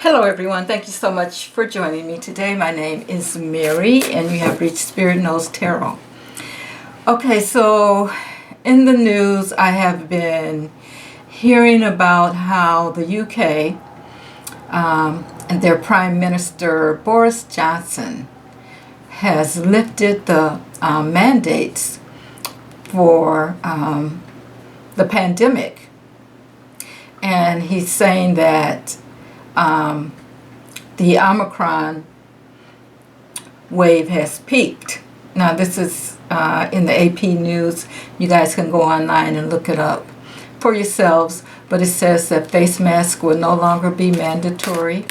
Hello everyone, thank you so much for joining me today. My name is Mary and you have reached Spirit Knows Tarot. Okay, so in the news I have been hearing about how the UK and their Prime Minister Boris Johnson has lifted the mandates for the pandemic. And he's saying that the Omicron wave has peaked. Now this is in the AP News. You guys can go online and look it up for yourselves. But it says that face masks will no longer be mandatory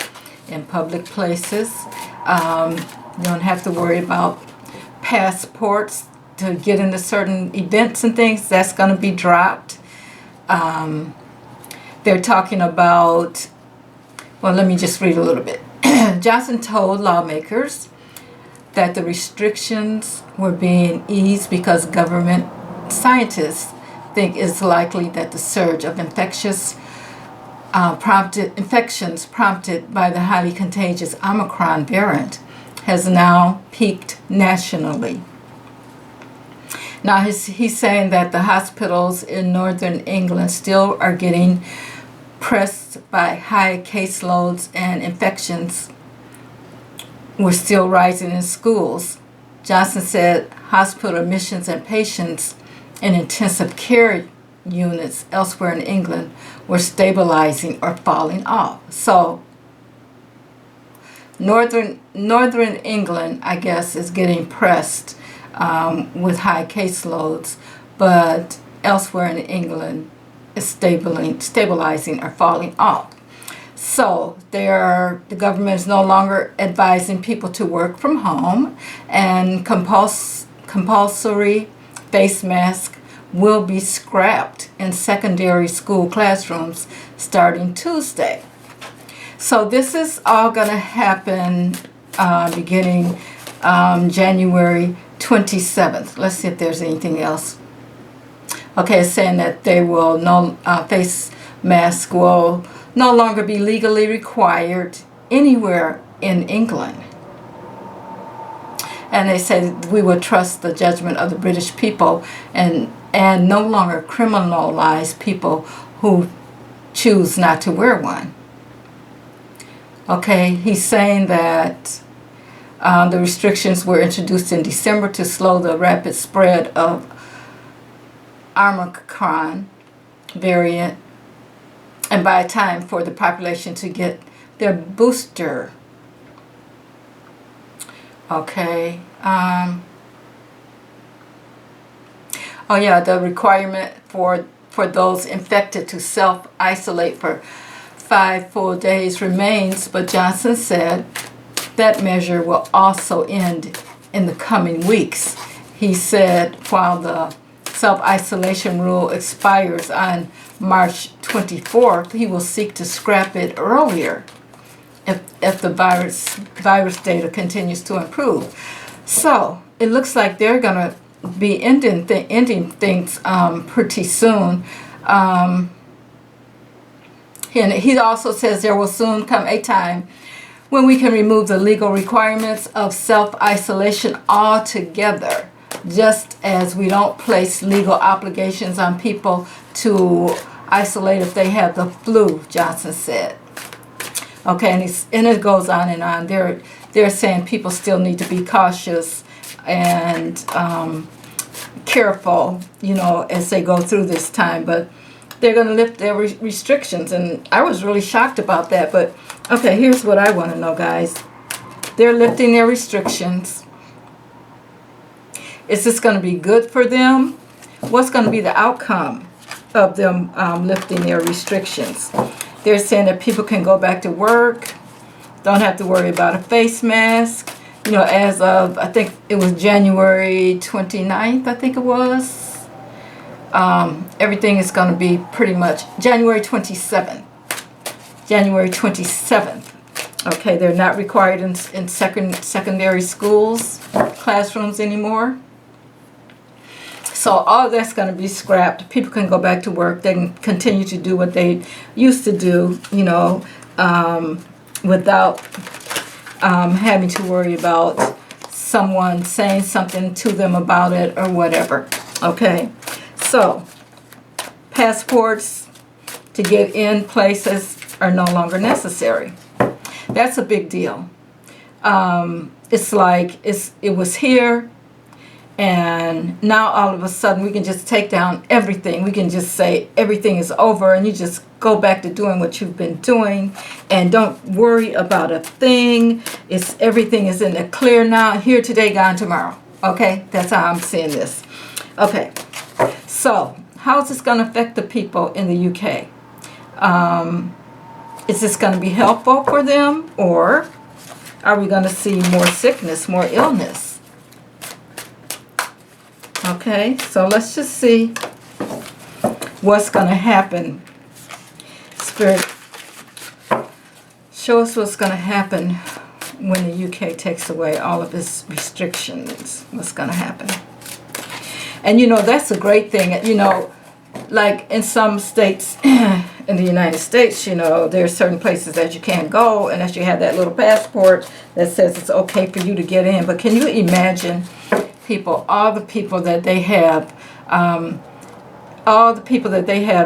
in public places. You don't have to worry about passports to get into certain events and things. That's going to be dropped. They're talking about, well, let me just read a little bit. Johnson told lawmakers that the restrictions were being eased because government scientists think it's likely that the surge of infections prompted by the highly contagious Omicron variant has now peaked nationally. Now he's saying that the hospitals in northern England still are getting pressed by high caseloads, and infections were still rising in schools. Johnson said hospital admissions and patients in intensive care units elsewhere in England were stabilizing or falling off. So northern England, I guess, is getting pressed with high caseloads, but elsewhere in England is stabilizing or falling off. So the government is no longer advising people to work from home, and compulsory face masks will be scrapped in secondary school classrooms starting Tuesday. So this is all going to happen beginning January 27th. Let's see if there's anything else. Okay, it's saying that they will face masks will no longer be legally required anywhere in England. And they say we will trust the judgment of the British people and no longer criminalize people who choose not to wear one. Okay, he's saying that the restrictions were introduced in December to slow the rapid spread of Omicron variant and buy time for the population to get their booster. Okay. Oh yeah, the requirement for those infected to self-isolate for 5 full days remains, but Johnson said that measure will also end in the coming weeks. He said while the self-isolation rule expires on March 24th, he will seek to scrap it earlier if the virus data continues to improve. So it looks like they're going to be ending things pretty soon. And he also says there will soon come a time when we can remove the legal requirements of self-isolation altogether, just as we don't place legal obligations on people to isolate if they have the flu, Johnson said. Okay, and it goes on and on. They're saying people still need to be cautious and careful, as they go through this time. But they're going to lift their restrictions, and I was really shocked about that. But okay, here's what I want to know, guys. They're lifting their restrictions. Is this going to be good for them? What's going to be the outcome of them lifting their restrictions? They're saying that people can go back to work, don't have to worry about a face mask. As of, I think it was January 29th, I think it was. Everything is going to be pretty much January 27th. January 27th. Okay, they're not required in secondary schools, classrooms anymore. So all that's going to be scrapped. People can go back to work. They can continue to do what they used to do, without having to worry about someone saying something to them about it or whatever. Okay, so passports to get in places are no longer necessary. That's a big deal. It's like it was here, and now all of a sudden we can just take down everything. We can just say everything is over, and you just go back to doing what you've been doing, and don't worry about a thing. Everything is in the clear now. Here today, gone tomorrow. Okay, that's how I'm seeing this. Okay, so how is this going to affect the people in the UK? Is this going to be helpful for them, or are we going to see more sickness, more illness? Okay, so let's just see what's going to happen. Spirit, show us what's going to happen when the UK takes away all of its restrictions. What's going to happen? And you know, that's a great thing. You know, like in some states in the United States, you know, there are certain places that you can't go unless you have that little passport that says it's okay for you to get in. But can you imagine people, all the people that they have,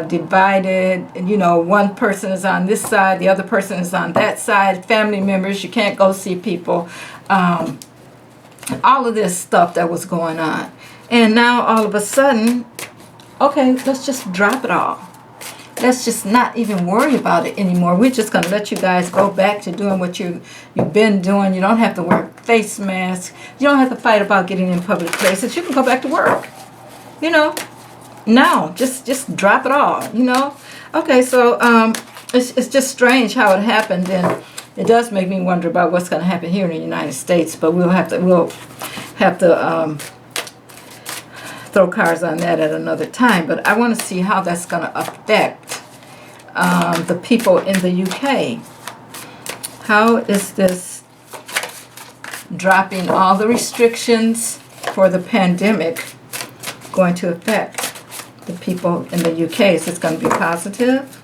divided, and you know, one person is on this side, the other person is on that side, family members, you can't go see people, all of this stuff that was going on. And now all of a sudden, okay, let's just drop it all. Let's just not even worry about it anymore. We're just going to let you guys go back to doing what you've been doing. You don't have to wear face masks. You don't have to fight about getting in public places. You can go back to work. You know, now just drop it all. You know. Okay, so it's just strange how it happened, and it does make me wonder about what's going to happen here in the United States. But we'll have to throw cards on that at another time. But I want to see how that's going to affect the people in the UK. How is this dropping all the restrictions for the pandemic going to affect the people in the UK? Is this going to be positive?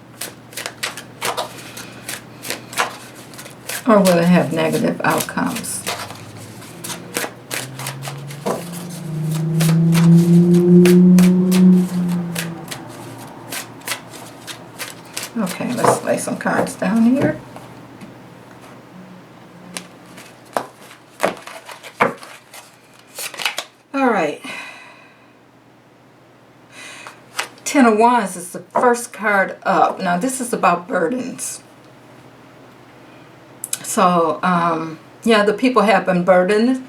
Or will it have negative outcomes? Okay, let's lay some cards down here. All right. Ten of Wands is the first card up. Now, this is about burdens. So, yeah, the people have been burdened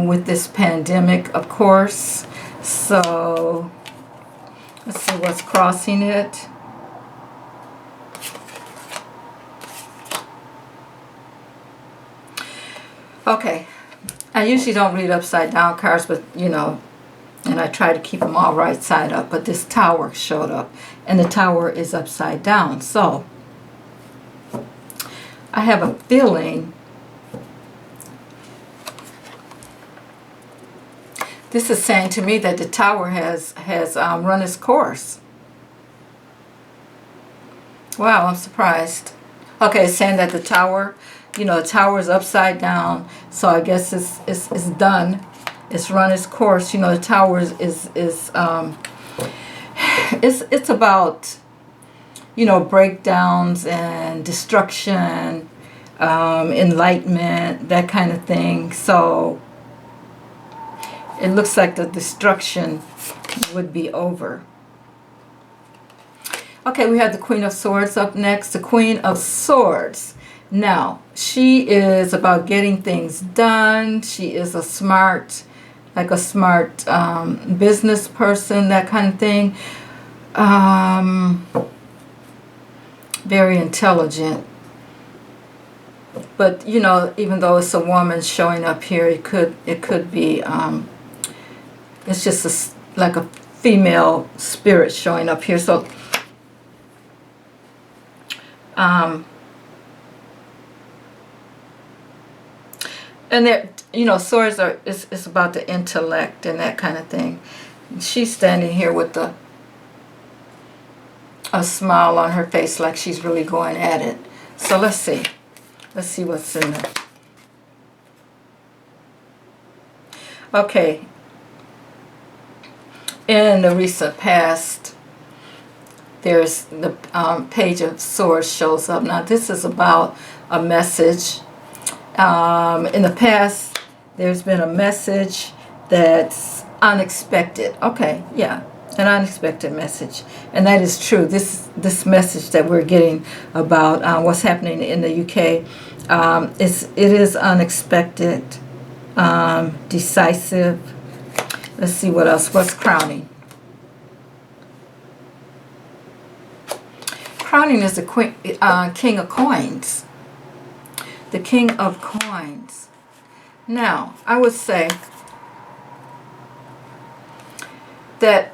with this pandemic, of course. So, let's see what's crossing it. Okay, I usually don't read upside down cards, but you know, and I try to keep them all right side up, but this Tower showed up, and the Tower is upside down. So, I have a feeling this is saying to me that the Tower has run its course. Wow, I'm surprised. Okay, it's saying that the Tower, you know, the Tower is upside down, so I guess it's done. It's run its course. You know, the Tower is it's about, you know, breakdowns and destruction, enlightenment, that kind of thing. So it looks like the destruction would be over. Okay, we have the Queen of Swords up next. The Queen of Swords. Now, she is about getting things done. She is a smart, like a smart business person, that kind of thing. Very intelligent. But, you know, even though it's a woman showing up here, it could be, it's just like a female spirit showing up here. So, and there, you know, swords are, it's about the intellect and that kind of thing. She's standing here with a smile on her face, like she's really going at it. So let's see. Let's see what's in there. Okay. In the recent past, there's the Page of Swords shows up. Now, this is about a message. In the past, there's been a message that's unexpected. Okay, yeah, an unexpected message. And that is true. This message that we're getting about what's happening in the UK, it is unexpected, decisive. Let's see what else. What's crowning? Crowning is the King of Coins. The King of Coins. Now, I would say that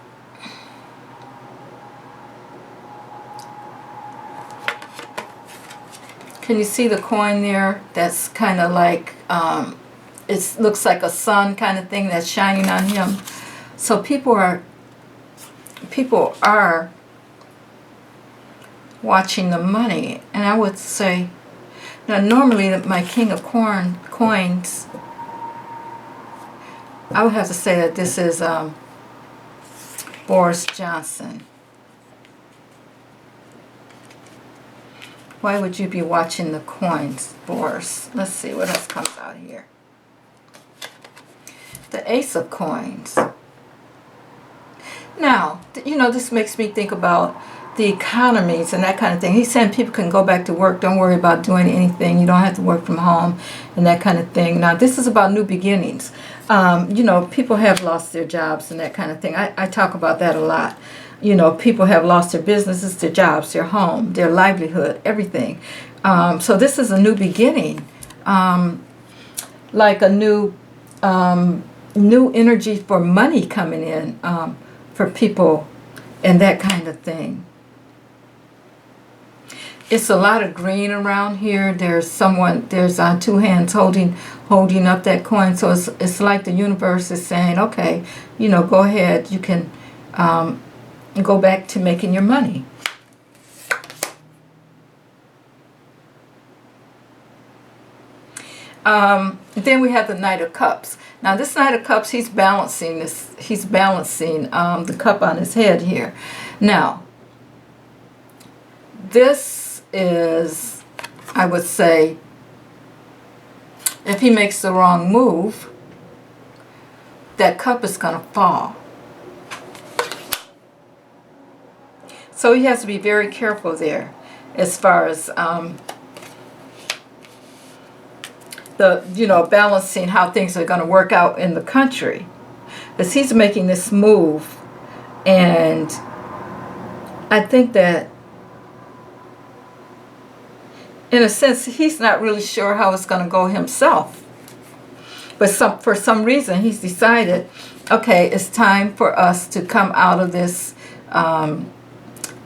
can you see the coin there? That's kind of like it looks like a sun kind of thing that's shining on him. So people are watching the money, and I would say, now normally my King of Coins, I would have to say that this is Boris Johnson. Why would you be watching the coins, Boris? Let's see what else comes out here. The Ace of Coins. Now, you know, this makes me think about the economies and that kind of thing. He's saying people can go back to work. Don't worry about doing anything. You don't have to work from home and that kind of thing. Now, this is about new beginnings. You know, people have lost their jobs and that kind of thing. I talk about that a lot. You know, people have lost their businesses, their jobs, their home, their livelihood, everything. So this is a new beginning, like a new energy for money coming in for people and that kind of thing. It's a lot of green around here. There's two hands holding up that coin. So it's like the universe is saying, okay, you know, go ahead. You can go back to making your money. Then we have the Knight of Cups. Now this Knight of Cups, he's balancing the cup on his head here. Now, this is, I would say, if he makes the wrong move, that cup is going to fall. So he has to be very careful there as far as balancing how things are going to work out in the country. Because he's making this move, and I think that in a sense he's not really sure how it's going to go himself. But for some reason he's decided, okay, it's time for us to come out of this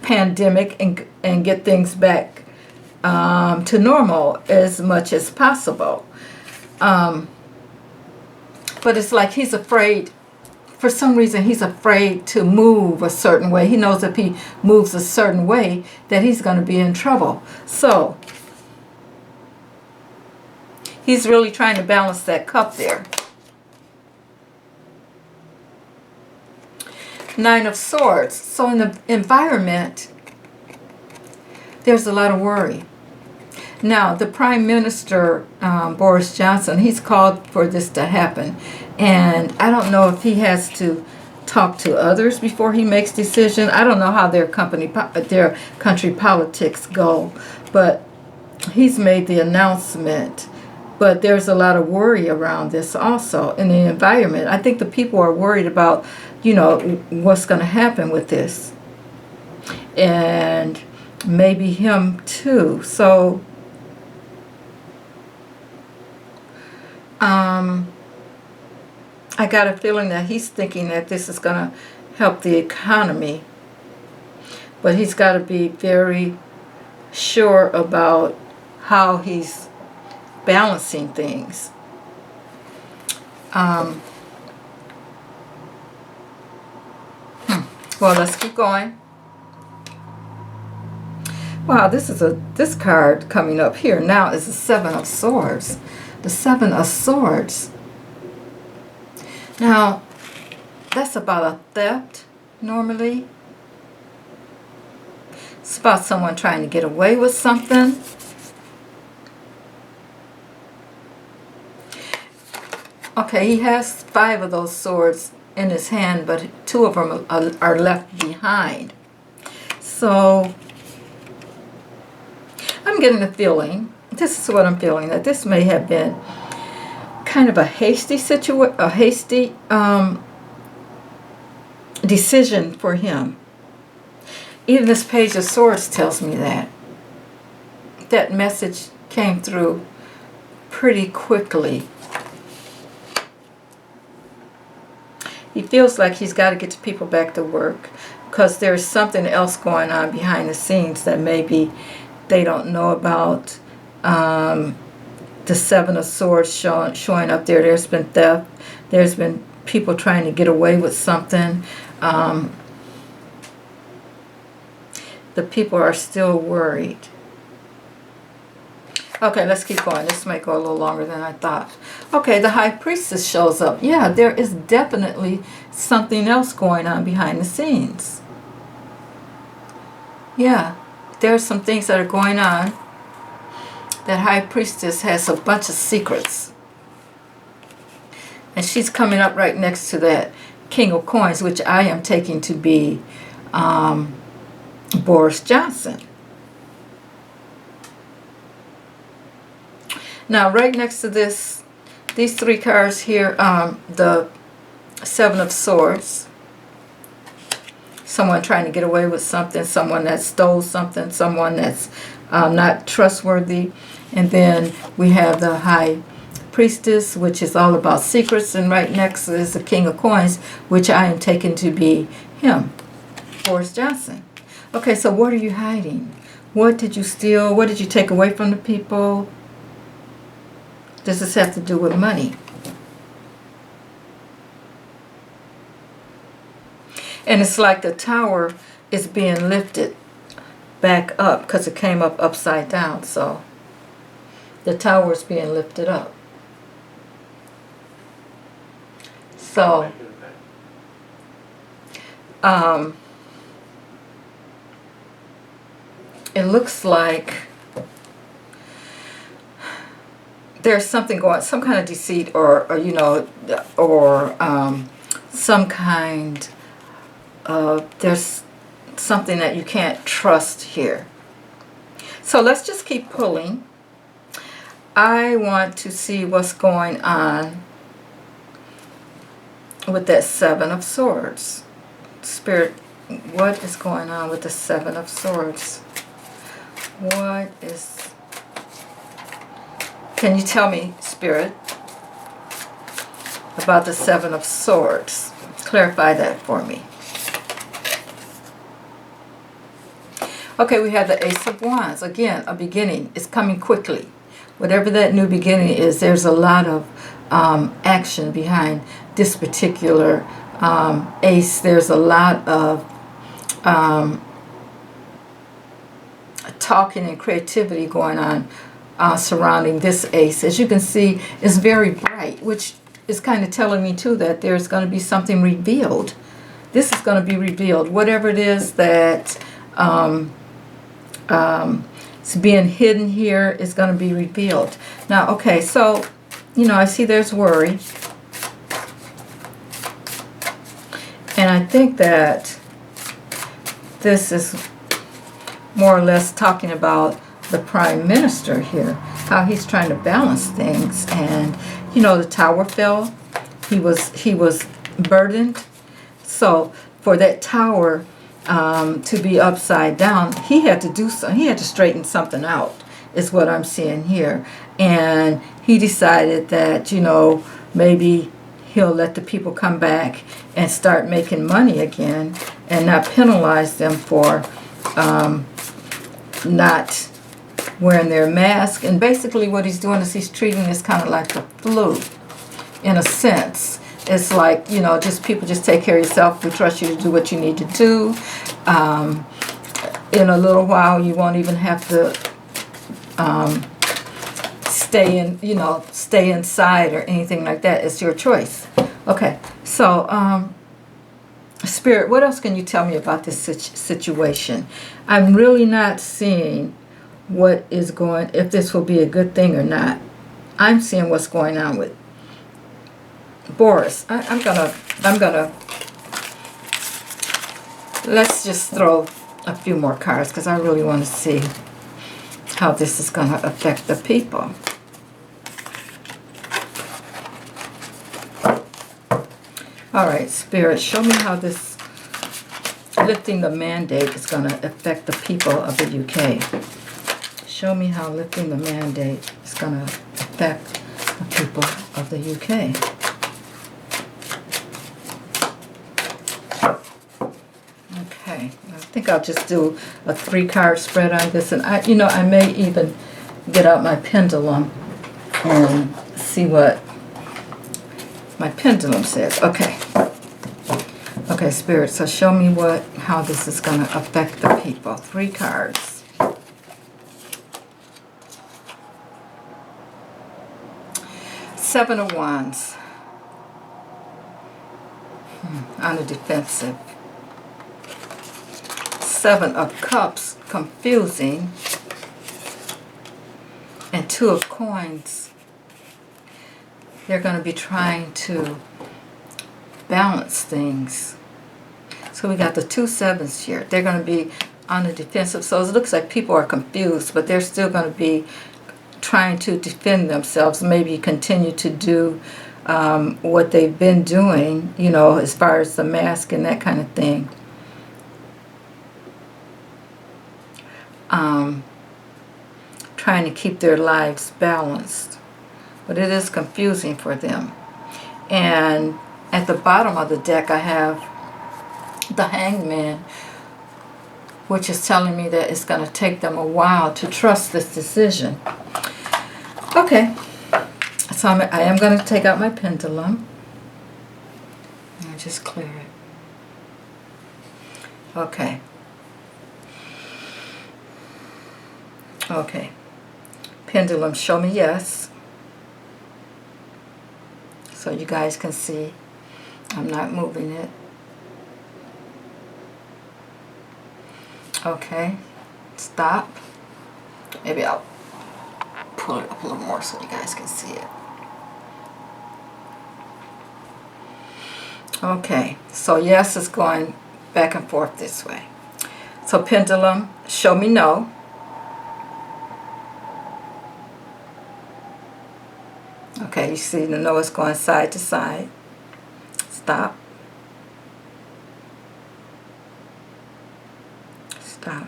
pandemic and get things back to normal as much as possible. But it's like he's afraid, for some reason he's afraid to move a certain way. He knows if he moves a certain way that he's going to be in trouble. So he's really trying to balance that cup there. Nine of Swords. So in the environment, there's a lot of worry. Now, the Prime Minister, Boris Johnson, he's called for this to happen. And I don't know if he has to talk to others before he makes decision. I don't know how their country politics go. But he's made the announcement. But there's a lot of worry around this also in the environment. I think the people are worried about, you know, what's going to happen with this. And maybe him too. So I got a feeling that he's thinking that this is going to help the economy. But he's got to be very sure about how he's balancing things. Well, let's keep going. Wow, this card coming up here now is the Seven of Swords. The Seven of Swords. Now, that's about a theft, normally. It's about someone trying to get away with something. Okay, he has 5 of those swords in his hand, but 2 of them are left behind. So, I'm getting the feeling, this is what I'm feeling, that this may have been kind of a hasty decision for him. Even this Page of Swords tells me that. That message came through pretty quickly. He feels like he's got to get the people back to work because there's something else going on behind the scenes that maybe they don't know about. The Seven of Swords showing up there. There's been theft. There's been people trying to get away with something. The people are still worried. Okay, let's keep going. This might go a little longer than I thought. Okay, the High Priestess shows up. Yeah, there is definitely something else going on behind the scenes. Yeah, there's some things that are going on. That High Priestess has a bunch of secrets. And she's coming up right next to that King of Coins, which I am taking to be Boris Johnson. Now, right next to these 3 cards here, the Seven of Swords. Someone trying to get away with something, someone that stole something, someone that's not trustworthy. And then we have the High Priestess, which is all about secrets. And right next is the King of Coins, which I am taking to be him, Boris Johnson. Okay, so what are you hiding? What did you steal? What did you take away from the people? Does this have to do with money? And it's like the tower is being lifted back up because it came up upside down. So the tower is being lifted up. So it looks like there's something going, some kind of deceit or you know, or some kind of, there's something that you can't trust here. So let's just keep pulling. I want to see what's going on with that Seven of Swords. Spirit, what is going on with the Seven of Swords? What is... Can you tell me, Spirit, about the Seven of Swords? Clarify that for me. Okay, we have the Ace of Wands. Again, a beginning. It's coming quickly. Whatever that new beginning is, there's a lot of action behind this particular ace. There's a lot of talking and creativity going on surrounding this ace. As you can see, it's very bright, which is kind of telling me too that there's going to be something revealed. This is going to be revealed. Whatever it is that it's being hidden here is going to be revealed. Now, okay, so, you know, I see there's worry. And I think that this is more or less talking about the Prime Minister here, how he's trying to balance things. And, you know, the tower fell. He was burdened. So for that tower to be upside down, he had to do something. He had to straighten something out, is what I'm seeing here. And he decided that, you know, maybe he'll let the people come back and start making money again and not penalize them for not wearing their mask. And basically what he's doing is he's treating this kind of like the flu, in a sense. It's like, you know, just people just take care of yourself. We trust you to do what you need to do. in a little while you won't even have to stay in, you know, stay inside or anything like that. It's your choice. Okay, so Spirit, what else can you tell me about this situation? I'm really not seeing what is going, if this will be a good thing or not. I'm seeing what's going on with Boris. I'm gonna let's just throw a few more cards because I really want to see how this is going to affect the people. All right, Spirit, show me how this lifting the mandate is going to affect the people of the UK. Show me how lifting the mandate is going to affect the people of the UK. Okay, I think I'll just do a 3-card spread on this, and I may even get out my pendulum and see what my pendulum says. Okay. Okay, Spirit, so show me how this is going to affect the people. 3 cards. Seven of Wands. On the defensive. 7 of Cups, confusing. And 2 of Coins. They're going to be trying to balance things. So we got the 2 sevens here. They're going to be on the defensive. So it looks like people are confused, but they're still going to be trying to defend themselves, maybe continue to do what they've been doing, you know, as far as the mask and that kind of thing. Trying to keep their lives balanced. But it is confusing for them. And at the bottom of the deck I have the Hangman, which is telling me that it's going to take them a while to trust this decision. Okay, so I am going to take out my pendulum. I'll just clear it. Okay. Okay. Pendulum, show me yes. So you guys can see I'm not moving it. Okay. Stop. Maybe I'll pull it up a little more so you guys can see it. Okay. So yes is going back and forth this way. So pendulum, show me no. Okay, you see the no is going side to side. Stop. Stop.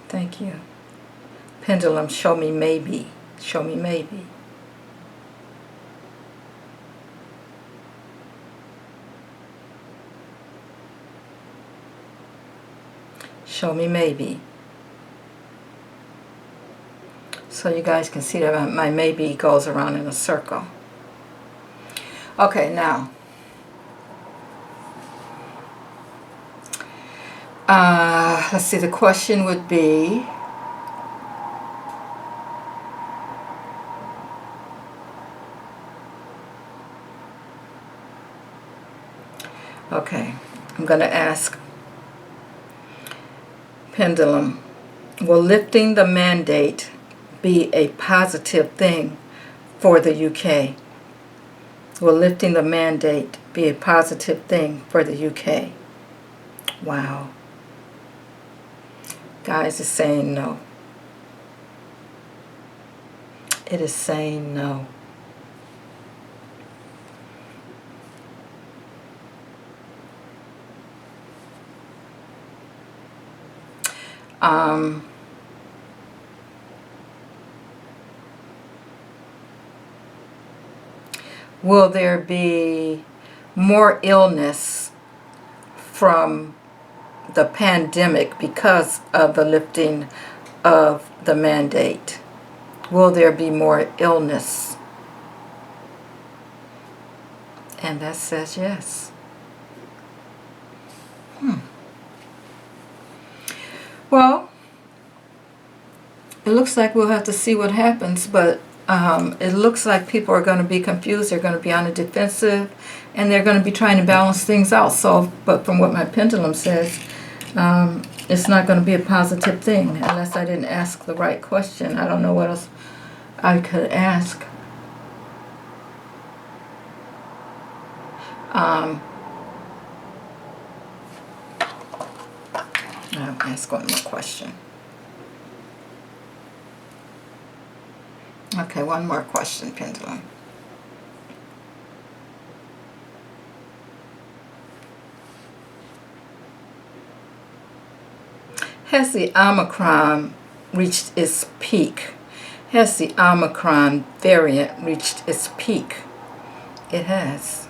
Thank you. Pendulum, show me maybe. Show me maybe. Show me maybe. So you guys can see that my maybe goes around in a circle. Okay, now. Let's see, the question would be, okay, I'm going to ask Pendulum, will lifting the mandate be a positive thing for the UK? Will lifting the mandate be a positive thing for the UK? Wow. Guys, it's saying no. It is saying no. Will there be more illness from the pandemic because of the lifting of the mandate? Will there be more illness? And that says yes. Well, it looks like we'll have to see what happens, but it looks like people are going to be confused. They're going to be on the defensive, and they're going to be trying to balance things out. So, but from what my pendulum says, it's not going to be a positive thing unless I didn't ask the right question. I don't know what else I could ask. I'll ask one more question. Okay, one more question, pendulum. Has the Omicron reached its peak? Has the Omicron variant reached its peak? It has.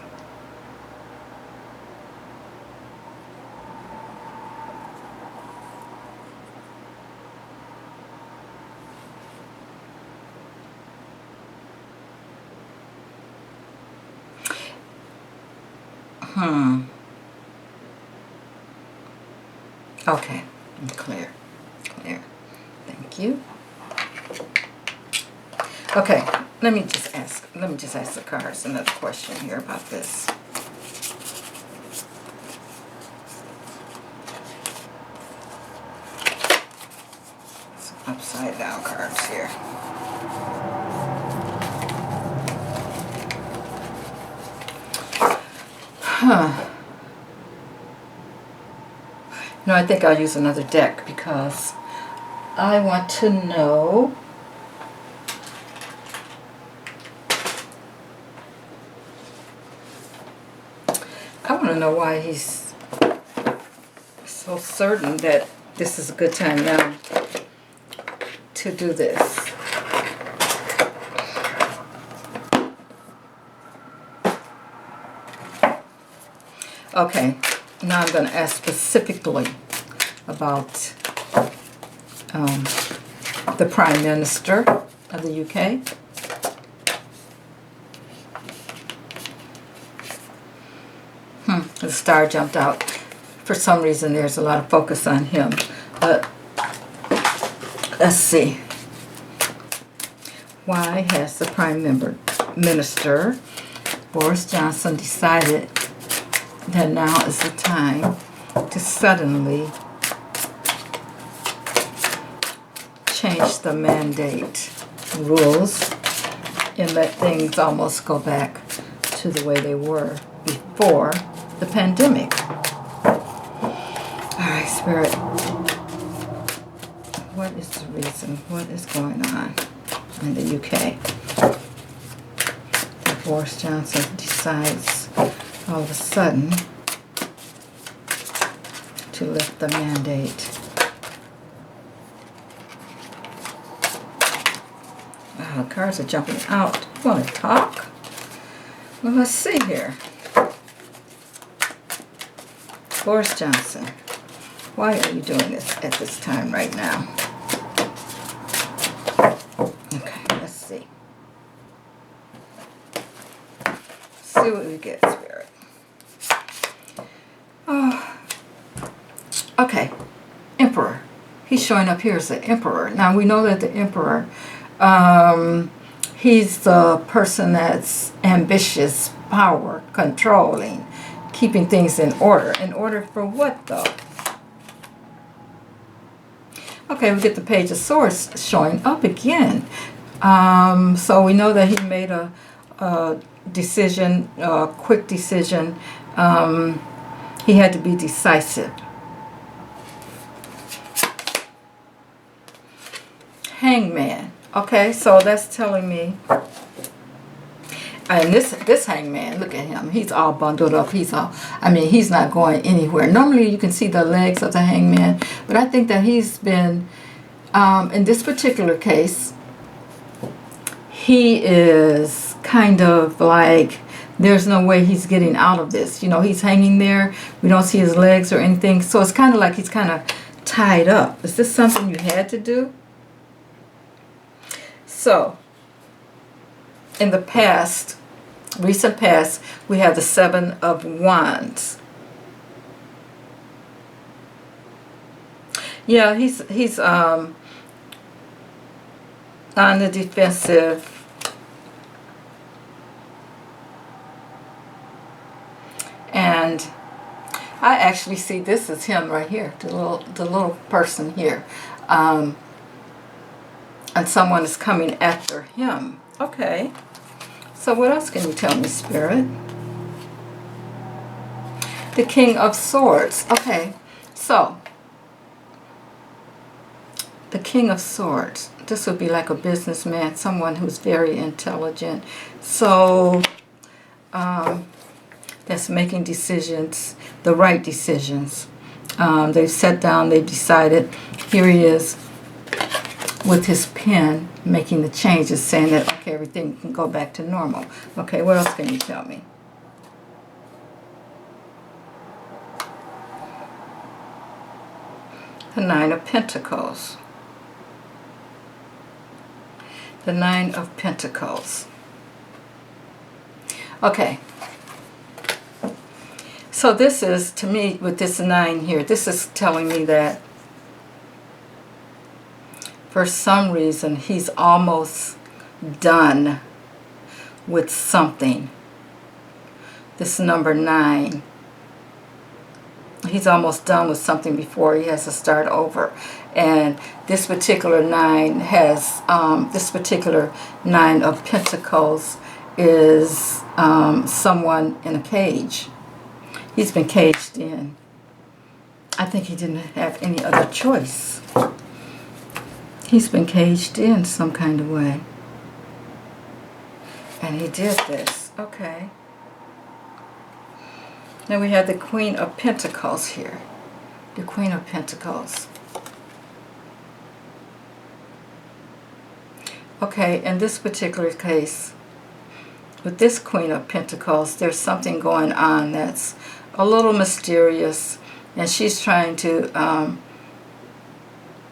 Okay, I'm clear. Clear. Thank you. Okay, let me just ask the cards another question here about this. Some upside down cards here. No, I think I'll use another deck because I want to know why he's so certain that this is a good time now to do this. Okay, now I'm going to ask specifically about the Prime Minister of the UK. The star jumped out. For some reason, there's a lot of focus on him. But let's see. Why has the Prime Minister, Boris Johnson, decided that now is the time to suddenly change the mandate rules and let things almost go back to the way they were before the pandemic? All right, Spirit. What is the reason? What is going on in the UK? That Boris Johnson decides all of a sudden to lift the mandate. Wow, the cards are jumping out. You want to talk? Well, let's see here. Boris Johnson, why are you doing this at this time right now? Okay, let's see. See what we get, Spirit. Oh, okay, Emperor. He's showing up here as the Emperor. Now, we know that the Emperor, he's the person that's ambitious, power, controlling, keeping things in order. In order for what, though? Okay, we get the Page of Swords showing up again. So we know that he made a decision, a quick decision. He had to be decisive. Hangman. Okay, so that's telling me. And this Hangman, look at him. He's all bundled up. He's not going anywhere. Normally you can see the legs of the Hangman, but I think that he's been, in this particular case, he is kind of like, there's no way he's getting out of this. You know, he's hanging there. We don't see his legs or anything. So it's kind of like he's kind of tied up. Is this something you had to do? So, in the past, Recent past, we have the Seven of Wands. Yeah, he's on the defensive. And I actually see this as him right here, the little person here. And someone is coming after him. Okay. So what else can you tell me, Spirit? The King of Swords. Okay. So, the King of Swords. This would be like a businessman, someone who's very intelligent. So, that's making decisions, the right decisions. They've sat down, they've decided. Here he is with his pen making the changes, saying that, okay, everything can go back to normal. Okay, what else can you tell me? The Nine of Pentacles. The Nine of Pentacles. Okay. So this is, to me, with this 9 here, this is telling me that for some reason he's almost done with something. This number 9. He's almost done with something before he has to start over. And this particular 9 has, this particular 9 of Pentacles is someone in a cage. He's been caged in. I think he didn't have any other choice. He's been caged in some kind of way. And he did this. Okay. Now we have the Queen of Pentacles here. The Queen of Pentacles. Okay, in this particular case, with this Queen of Pentacles, there's something going on that's a little mysterious, and she's trying to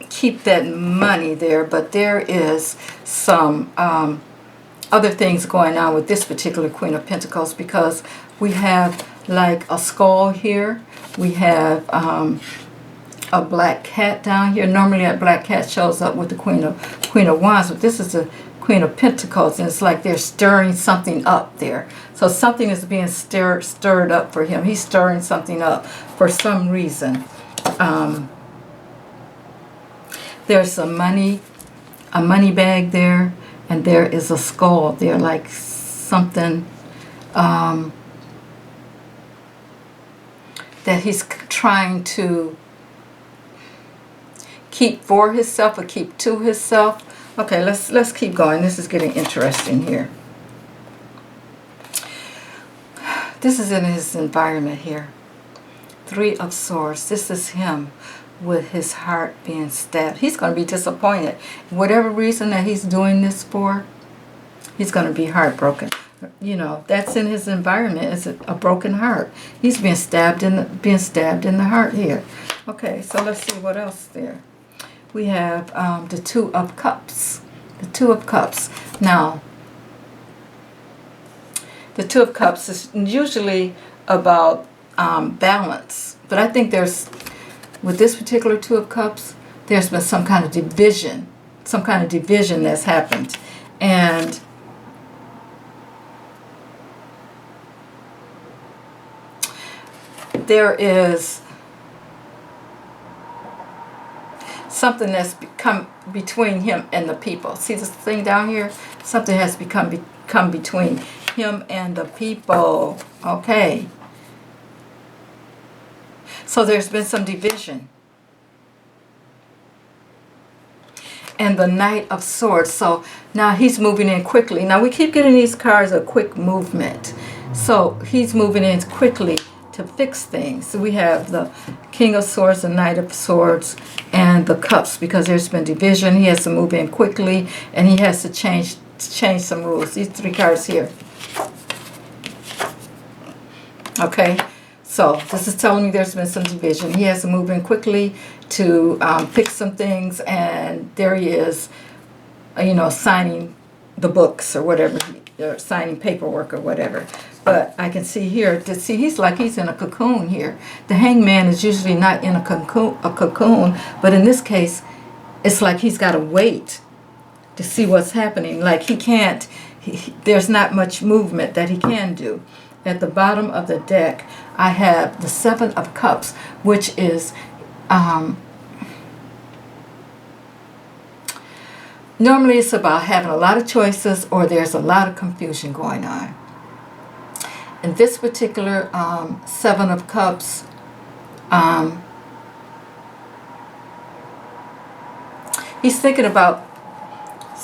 keep that money there, but there is some other things going on with this particular Queen of Pentacles, because we have like a skull here, we have a black cat down here. Normally a black cat shows up with the Queen of Wands, but this is the Queen of Pentacles, and it's like they're stirring something up there. So something is being stirred up for him. He's stirring something up for some reason. There's a money bag there, and there is a skull there, like something that he's trying to keep for himself or keep to himself. Okay, let's keep going. This is getting interesting here. This is in his environment here. 3 of Swords. This is him with his heart being stabbed. He's going to be disappointed. Whatever reason that he's doing this for, he's going to be heartbroken. You know, that's in his environment. It's a broken heart. He's being stabbed in the heart here. Okay, so let's see what else there. We have the 2 of Cups. The 2 of Cups. Now, the 2 of Cups is usually about balance. But I think there's, with this particular 2 of Cups, there's been some kind of division. Some kind of division that's happened. And there is something that's become between him and the people. See this thing down here? Something has become between him and the people. Okay. So there's been some division. And the Knight of Swords. So now he's moving in quickly. Now we keep getting these cards of quick movement. So he's moving in quickly to fix things. So we have the King of Swords, the Knight of Swords, and the Cups, because there's been division. He has to move in quickly, and he has to change some rules. These 3 cards here. Okay, so this is telling me there's been some division. He has to move in quickly to fix some things, and there he is, you know, signing the books or whatever signing paperwork or whatever. But I can see here, he's like he's in a cocoon here. The hangman is usually not in a cocoon, but in this case, it's like he's got to wait to see what's happening. Like he can't, there's not much movement that he can do. At the bottom of the deck, I have the Seven of Cups, which is normally it's about having a lot of choices or there's a lot of confusion going on. In this particular Seven of Cups, he's thinking about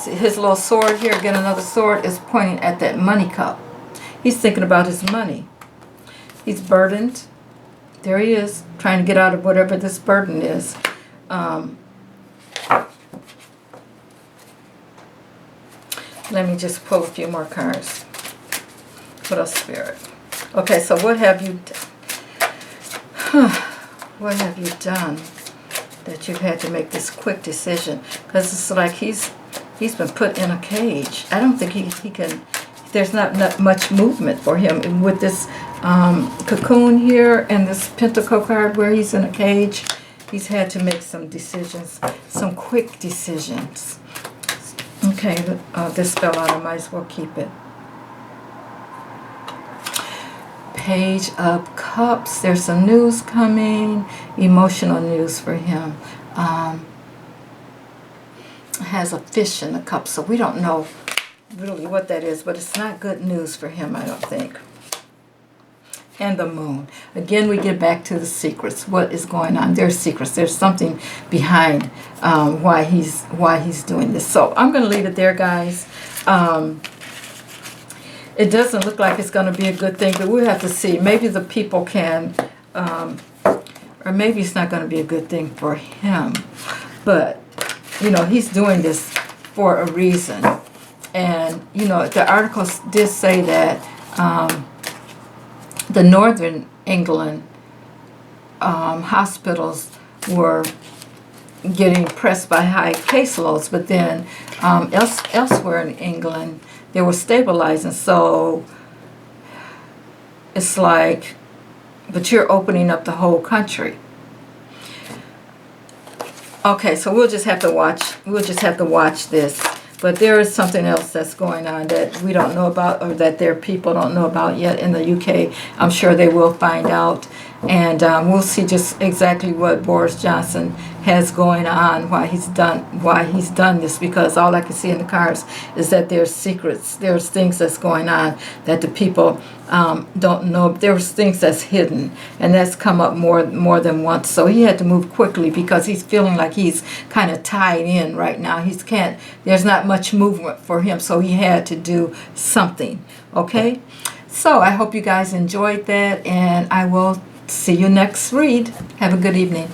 his little sword here. Again, another sword is pointing at that money cup. He's thinking about his money. He's burdened. There he is, trying to get out of whatever this burden is. Let me just pull a few more cards. What else, Spirit? Okay, so what have you done? What have you done that you've had to make this quick decision? Because it's like he's been put in a cage. I don't think he can. There's not much movement for him with this cocoon here and this Pentacle card where he's in a cage. He's had to make some decisions, some quick decisions. Okay, this fell out. I might as well keep it. Page of Cups. There's some news coming. Emotional news for him. Has a fish in the cup, so we don't know really what that is, but it's not good news for him, I don't think. And the Moon. Again, we get back to the secrets. What is going on? There's secrets. There's something behind why he's doing this. So I'm going to leave it there, guys. It doesn't look like it's going to be a good thing, but we'll have to see. Maybe the people can, or maybe it's not going to be a good thing for him. But, you know, he's doing this for a reason. And, you know, the articles did say that the Northern England hospitals were getting pressed by high caseloads, but then elsewhere in England, they were stabilizing. So it's like, but you're opening up the whole country. Okay, so we'll just have to watch. We'll just have to watch this. But there is something else that's going on that we don't know about, or that their people don't know about yet in the UK. I'm sure they will find out. And we'll see just exactly what Boris Johnson has going on, why he's done this, because all I can see in the cards is that there's secrets, there's things that's going on that the people don't know. There's things that's hidden, and that's come up more than once. So he had to move quickly because he's feeling like he's kind of tied in right now. There's not much movement for him, so he had to do something. Okay, so I hope you guys enjoyed that, and I will see you next read. Have a good evening.